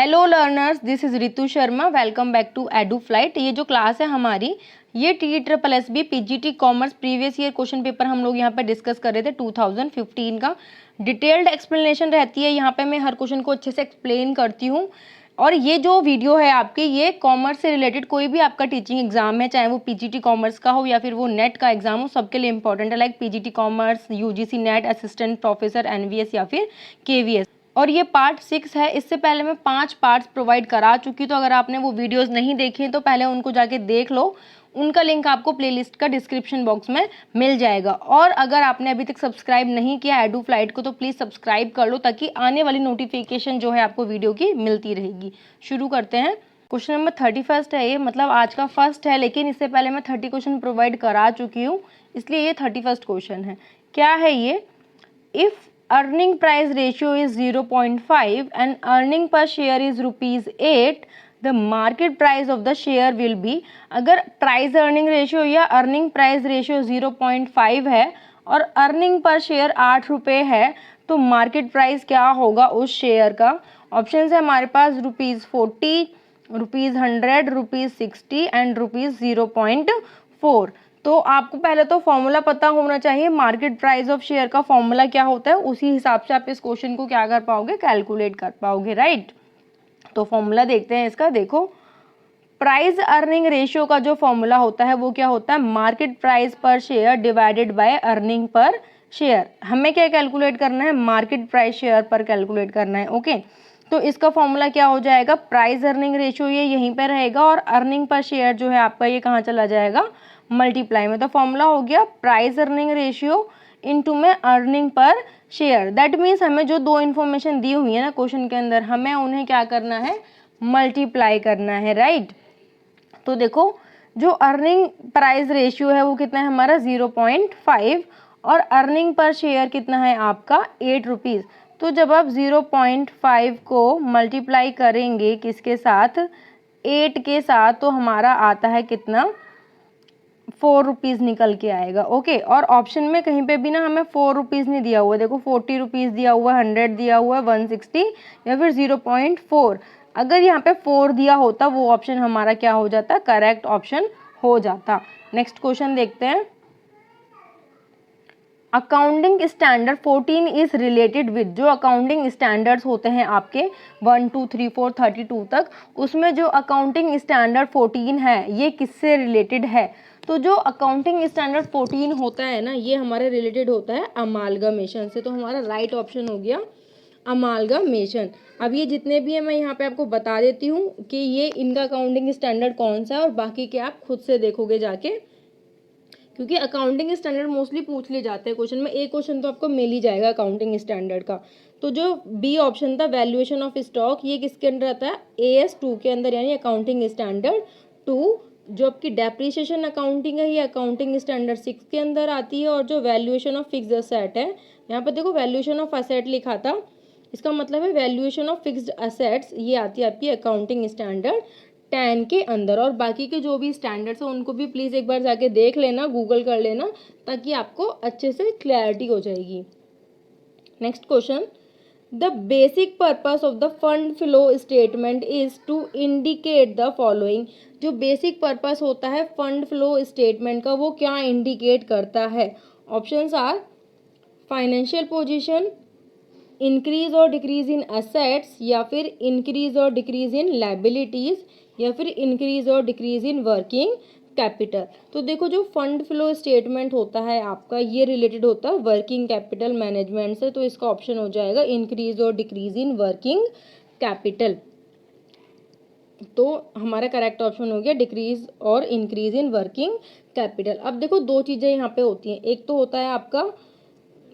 Hello learners, this is Ritu Sharma. Welcome back to Edu Flight. ये जो class है हमारी, ये TEEEE PGT commerce previous year question paper हम लोग यहाँ पे डिस्कस कर रहे थे 2015 का। डिटेल्ड एक्सप्लेनेशन रहती है यहाँ पे, मैं हर क्वेश्चन को अच्छे से एक्सप्लेन करती हूँ। और ये जो वीडियो है आपकी, ये कॉमर्स से रिलेटेड कोई भी आपका टीचिंग एग्जाम है, चाहे वो PGT कॉमर्स का हो या फिर वो नेट का एग्जाम हो, सबके लिए इंपॉर्टेंट है। Like PGT commerce, UGC net, assistant professor, NVS या फिर KVS। और ये पार्ट 6 है। इससे पहले मैं 5 पार्ट्स प्रोवाइड करा चुकी, तो अगर आपने वो वीडियोस नहीं देखी तो पहले उनको जाके देख लो। उनका लिंक आपको प्लेलिस्ट का डिस्क्रिप्शन बॉक्स में मिल जाएगा। और अगर आपने अभी तक सब्सक्राइब नहीं किया एडू फ्लाइट को, तो प्लीज़ सब्सक्राइब कर लो, ताकि आने वाली नोटिफिकेशन जो है आपको वीडियो की मिलती रहेगी। शुरू करते हैं। क्वेश्चन नंबर 31 है ये, मतलब आज का फर्स्ट है, लेकिन इससे पहले मैं 30 क्वेश्चन प्रोवाइड करा चुकी हूँ, इसलिए ये 31st क्वेश्चन है। क्या है ये? If earning price ratio is 0.5 and earning per share is ₹8, the market price of the share will be। अगर प्राइस अर्निंग रेशियो या अर्निंग प्राइस रेशियो 0.5 है और अर्निंग पर शेयर 8 रुपये है, तो मार्केट प्राइस क्या होगा उस शेयर का? ऑप्शन है हमारे पास ₹40, ₹100, ₹60 एंड ₹0.4। तो आपको पहले तो फॉर्मूला पता होना चाहिए, मार्केट प्राइस ऑफ शेयर का फॉर्मूला क्या होता है, उसी हिसाब से आप इस क्वेश्चन को क्या कर पाओगे, कैलकुलेट कर पाओगे, राइट। तो फॉर्मूला देखते हैं इसका। देखो, प्राइस अर्निंग रेशियो का जो फॉर्मूला होता है वो क्या होता है? मार्केट प्राइस पर share divided by earning per share. हमें क्या कैलकुलेट करना है? मार्केट प्राइस शेयर पर कैलकुलेट करना है। ओके, तो इसका फॉर्मूला क्या हो जाएगा? प्राइस अर्निंग रेशियो ये यहीं पर रहेगा और अर्निंग पर शेयर जो है आपका ये कहाँ चला जाएगा? मल्टीप्लाई में। तो फॉर्मूला हो गया प्राइस अर्निंग रेशियो इनटू में earning per share. That means हमें जो दो इन्फॉर्मेशन दी हुई है ना क्वेश्चन के अंदर, हमें उन्हें क्या करना है? मल्टीप्लाई करना है, राइट। तो देखो, जो अर्निंग प्राइस रेशियो है वो कितना है हमारा? 0.5 और अर्निंग पर शेयर कितना है आपका? 8 रुपीज़। तो जब आप 0.5 को मल्टीप्लाई करेंगे किसके साथ? 8 के साथ, तो हमारा आता है कितना? 4 रुपीज़ निकल के आएगा। ओके, और ऑप्शन में कहीं पे भी ना हमें 4 रुपीज़ नहीं दिया हुआ है। देखो 40 रुपीज़ दिया हुआ है, 100 दिया हुआ है, 160 या फिर 0.4। अगर यहाँ पे 4 दिया होता, वो ऑप्शन हमारा क्या हो जाता? करेक्ट ऑप्शन हो जाता। नेक्स्ट क्वेश्चन देखते हैं। Accounting standard 14 is related with. जो अकाउंटिंग स्टैंडर्ड्स होते हैं आपके 1, 2, 3, 4, 32 तक, उसमें जो अकाउंटिंग स्टैंडर्ड 14 है ये किससे रिलेटेड है? तो जो अकाउंटिंग स्टैंडर्ड 14 होता है ना, ये हमारे रिलेटेड होता है अमालगमेशन से। तो हमारा राइट ऑप्शन हो गया अमालगमेशन। अब ये जितने भी है मैं यहाँ पे आपको बता देती हूँ कि ये इनका अकाउंटिंग स्टैंडर्ड कौन सा है, और बाकी के आप खुद से देखोगे जाके, क्योंकि अकाउंटिंग स्टैंडर्ड मोस्टली पूछ लिए जाते हैं क्वेश्चन में। एक क्वेश्चन तो आपको मिल ही जाएगा अकाउंटिंग स्टैंडर्ड का। तो जो बी ऑप्शन था, वैल्यूएशन ऑफ स्टॉक, ये किसके अंदर आता है? AS2 के अंदर, यानी अकाउंटिंग स्टैंडर्ड 2। जो आपकी डेप्रिसिएशन अकाउंटिंग है, ये अकाउंटिंग स्टैंडर्ड 6 के अंदर आती है। और जो वैल्यूएशन ऑफ फिक्स्ड असेट है, यहाँ पर देखो वैल्यूएशन ऑफ असेट लिखा था, इसका मतलब है वैल्यूएशन ऑफ फिक्स्ड असेट्स, ये आती है आपकी अकाउंटिंग स्टैंडर्ड 10 के अंदर। और बाकी के जो भी स्टैंडर्ड्स हैं उनको भी प्लीज़ एक बार जाके देख लेना, गूगल कर लेना, ताकि आपको अच्छे से क्लैरिटी हो जाएगी। Next question. The basic purpose of the fund flow statement is to indicate the following. जो बेसिक पर्पस होता है फंड फ्लो स्टेटमेंट का, वो क्या इंडिकेट करता है? Options are financial position, increase और डिक्रीज इन असेट्स, या फिर इंक्रीज और डिक्रीज इन लायबिलिटीज़, या फिर इंक्रीज और डिक्रीज इन वर्किंग कैपिटल। तो देखो, जो फंड फ्लो स्टेटमेंट होता है आपका, ये रिलेटेड होता है वर्किंग कैपिटल मैनेजमेंट से। तो इसका ऑप्शन हो जाएगा इंक्रीज और डिक्रीज इन वर्किंग कैपिटल। तो हमारा करेक्ट ऑप्शन हो गया डिक्रीज और इंक्रीज इन वर्किंग कैपिटल। अब देखो, दो चीज़ें यहाँ पे होती हैं। एक तो होता है आपका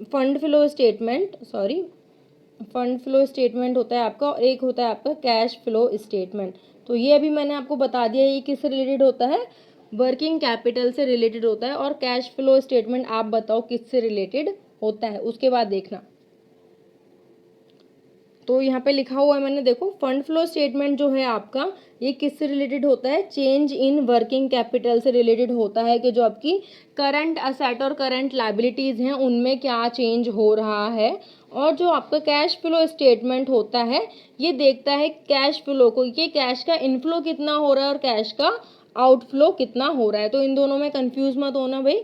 fund flow statement, fund flow statement होता है आपका, और एक होता है आपका कैश फ्लो स्टेटमेंट। तो ये अभी मैंने आपको बता दिया ये किससे रिलेटेड होता है? वर्किंग कैपिटल से रिलेटेड होता है। और कैश फ्लो स्टेटमेंट आप बताओ किससे रिलेटेड होता है, उसके बाद देखना। तो यहाँ पे लिखा हुआ है मैंने, देखो फंड फ्लो स्टेटमेंट जो है आपका, ये किससे रिलेटेड होता है? चेंज इन वर्किंग कैपिटल से रिलेटेड होता है, कि जो आपकी करंट असेट और करंट लायबिलिटीज़ हैं उनमें क्या चेंज हो रहा है। और जो आपका कैश फ्लो स्टेटमेंट होता है ये देखता है कैश फ्लो को, ये कैश का इनफ्लो कितना हो रहा है और कैश का आउटफ्लो कितना हो रहा है। तो इन दोनों में कंफ्यूज मत होना भाई।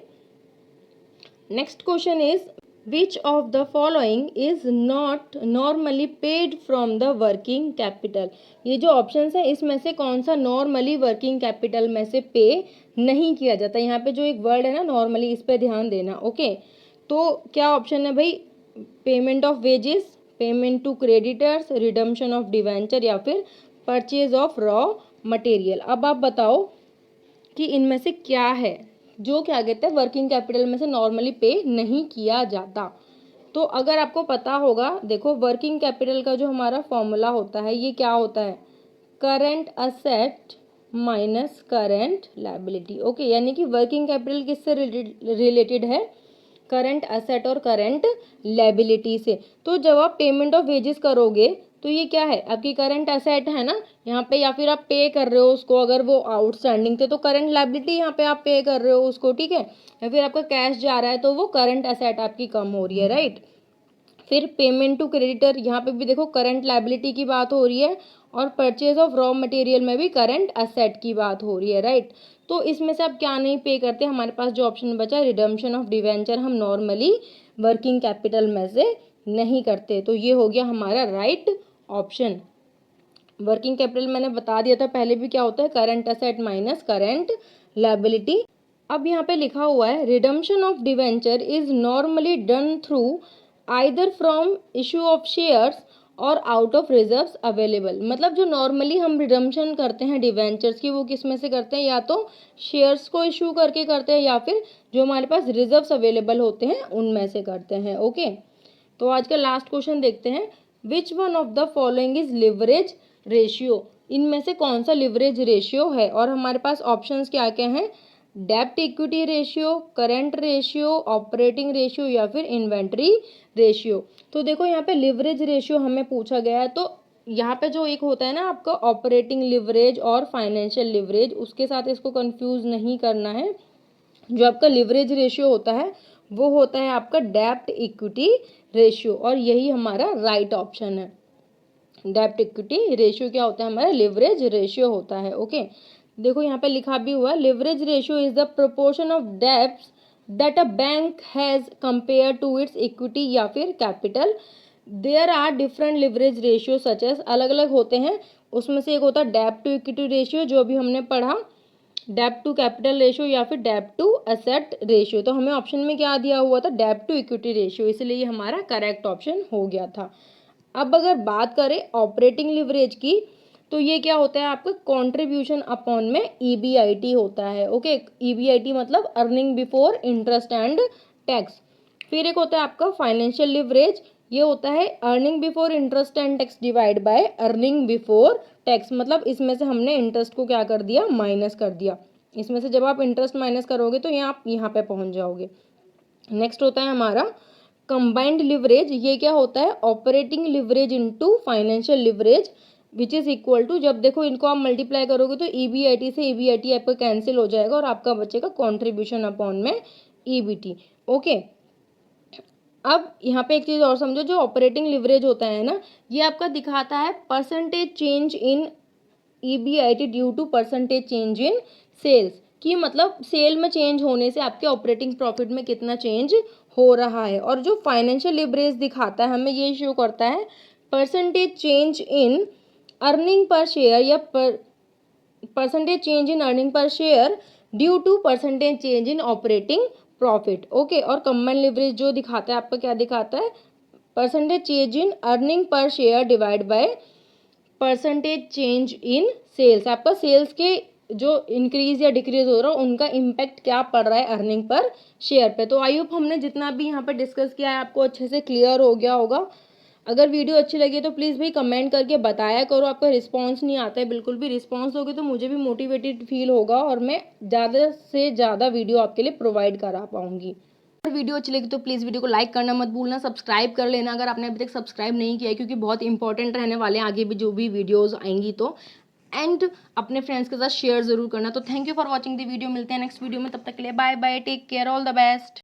Next question is which of the following is not normally paid from the working capital. ये जो ऑप्शन है इसमें से कौन सा नॉर्मली वर्किंग कैपिटल में से पे नहीं किया जाता। यहाँ पे जो एक वर्ड है ना नॉर्मली, इस पे ध्यान देना। ओके, तो क्या ऑप्शन है भाई, payment of wages, payment to creditors, redemption of debenture या फिर परचेज ऑफ रॉ मटेरियल। अब आप बताओ कि इनमें से क्या है जो क्या कहते हैं वर्किंग कैपिटल में से नॉर्मली पे नहीं किया जाता। तो अगर आपको पता होगा, देखो वर्किंग कैपिटल का जो हमारा फॉर्मूला होता है ये क्या होता है, current asset minus current liability. Okay, यानी कि वर्किंग कैपिटल किससे रिलेटेड है, करंट असेट और करंट लायबिलिटी से। तो जब आप पेमेंट ऑफ वेजेस करोगे तो ये क्या है, आपकी करंट असेट है ना यहाँ पे, या फिर आप पे कर रहे हो उसको, अगर वो आउटस्टैंडिंग थे तो करंट लायबिलिटी यहाँ पे आप पे कर रहे हो उसको, ठीक है। या फिर आपका कैश जा रहा है तो वो करंट असेट आपकी कम हो रही है, राइट। फिर पेमेंट टू क्रेडिटर, यहाँ पे भी देखो करंट लायबिलिटी की बात हो रही है, और परचेज ऑफ रॉ मटेरियल में भी करंट असेट की बात हो रही है, राइट। तो इसमें से आप क्या नहीं पे करते, हमारे पास जो ऑप्शन बचा रिडम्पशन ऑफ डिवेंचर हम नॉर्मली वर्किंग कैपिटल में से नहीं करते। तो ये हो गया हमारा राइट ऑप्शन। वर्किंग कैपिटल मैंने बता दिया था पहले भी क्या होता है, current asset minus current liability. अब यहाँ पे लिखा हुआ है redemption of debenture is normally done through either from issue of shares और आउट ऑफ रिजर्व्स अवेलेबल। मतलब जो नॉर्मली हम रिडम्पशन करते हैं डिवेंचर्स की वो किस में से करते हैं, या तो शेयर्स को इशू करके करते हैं या फिर जो हमारे पास रिजर्व्स अवेलेबल होते हैं उनमें से करते हैं। ओके, तो आज का लास्ट क्वेश्चन देखते हैं, which one of the following is leverage ratio. इनमें से कौन सा लिवरेज रेशियो है, और हमारे पास ऑप्शंस क्या क्या हैं, डेब्ट equity ratio, current ratio, operating ratio या फिर इन्वेंट्री रेशियो। तो देखो यहाँ पे लिवरेज रेशियो हमें पूछा गया है, तो यहाँ पे जो एक होता है ना आपका ऑपरेटिंग लिवरेज और फाइनेंशियल लिवरेज, उसके साथ इसको कंफ्यूज नहीं करना है। जो आपका लिवरेज रेशियो होता है वो होता है आपका डेब्ट इक्विटी रेशियो, और यही हमारा राइट ऑप्शन है। डेब्ट इक्विटी रेशियो क्या होता है, हमारा लिवरेज रेशियो होता है। ओके, देखो यहाँ पे लिखा भी हुआ leverage ratio is the proportion of debts that a bank has compare to its equity या फिर capital. There are different leverage ratio such as, अलग अलग होते हैं, उसमें से एक होता है डेब्ट टू इक्विटी रेशियो जो अभी हमने पढ़ा, डेब्ट टू कैपिटल रेशियो या फिर डेब्ट टू एसेट रेशियो। तो हमें ऑप्शन में क्या दिया हुआ था, डेब्ट टू इक्विटी रेशियो, इसलिए ये हमारा करेक्ट ऑप्शन हो गया था। अब अगर बात करें ऑपरेटिंग लिवरेज की, तो ये क्या होता है आपका कंट्रीब्यूशन अपॉन में ईबीआईटी होता है। ओके, ईबीआईटी मतलब earning before interest and tax. फिर एक होता है आपका फाइनेंशियल लिवरेज, ये होता है earning before interest and tax divide by earning before tax. मतलब इसमें से हमने इंटरेस्ट को क्या कर दिया, माइनस कर दिया। इसमें से जब आप इंटरेस्ट माइनस करोगे तो आप यहाँ पे पहुँच जाओगे। नेक्स्ट होता है हमारा कंबाइंड लिवरेज, ये क्या होता है operating leverage into financial leverage which is equal to, जब देखो इनको आप मल्टीप्लाई करोगे तो ईबीआईटी से ईबीआईटी आपका कैंसिल हो जाएगा और आपका बचेगा कंट्रीब्यूशन अपॉन में ईबीटी। ओके, अब यहाँ पे एक चीज़ और समझो, जो ऑपरेटिंग लिवरेज होता है ना ये आपका दिखाता है percentage change in EBIT due to percentage change in sales, कि मतलब सेल में चेंज होने से आपके ऑपरेटिंग प्रॉफिट में कितना चेंज हो रहा है। और जो फाइनेंशियल लिवरेज दिखाता है हमें ये शो करता है percentage change in earning per share या percentage change in earning per share due to percentage change in operating profit. Okay, और कंबाइंड लिवरेज जो दिखाता है आपका क्या दिखाता है, percentage change in earning per share divide by percentage change in sales. आपका सेल्स के जो इंक्रीज या डिक्रीज हो रहा है उनका इम्पैक्ट क्या पड़ रहा है अर्निंग पर शेयर पे। तो आई होप हमने जितना भी यहाँ पर डिस्कस किया है आपको अच्छे से क्लियर हो गया होगा। अगर वीडियो अच्छी लगी तो प्लीज़ भाई कमेंट करके बताया करो, आपका रिस्पांस नहीं आता है बिल्कुल भी, रिस्पांस दोगे तो मुझे भी मोटिवेटेड फील होगा और मैं ज़्यादा से ज़्यादा वीडियो आपके लिए प्रोवाइड करा पाऊँगी। अगर वीडियो अच्छी लगी तो प्लीज़ वीडियो को लाइक करना मत भूलना, सब्सक्राइब कर लेना अगर आपने अभी तक सब्सक्राइब नहीं किया है, क्योंकि बहुत इंपॉर्टेंट रहने वाले हैं आगे भी जो भी वीडियोज़ आएंगी। तो एंड अपने फ्रेंड्स के साथ शेयर ज़रूर करना। तो thank you for watching the video, मिलते हैं नेक्स्ट वीडियो में, तब तक के लिए bye bye, take care, all the best.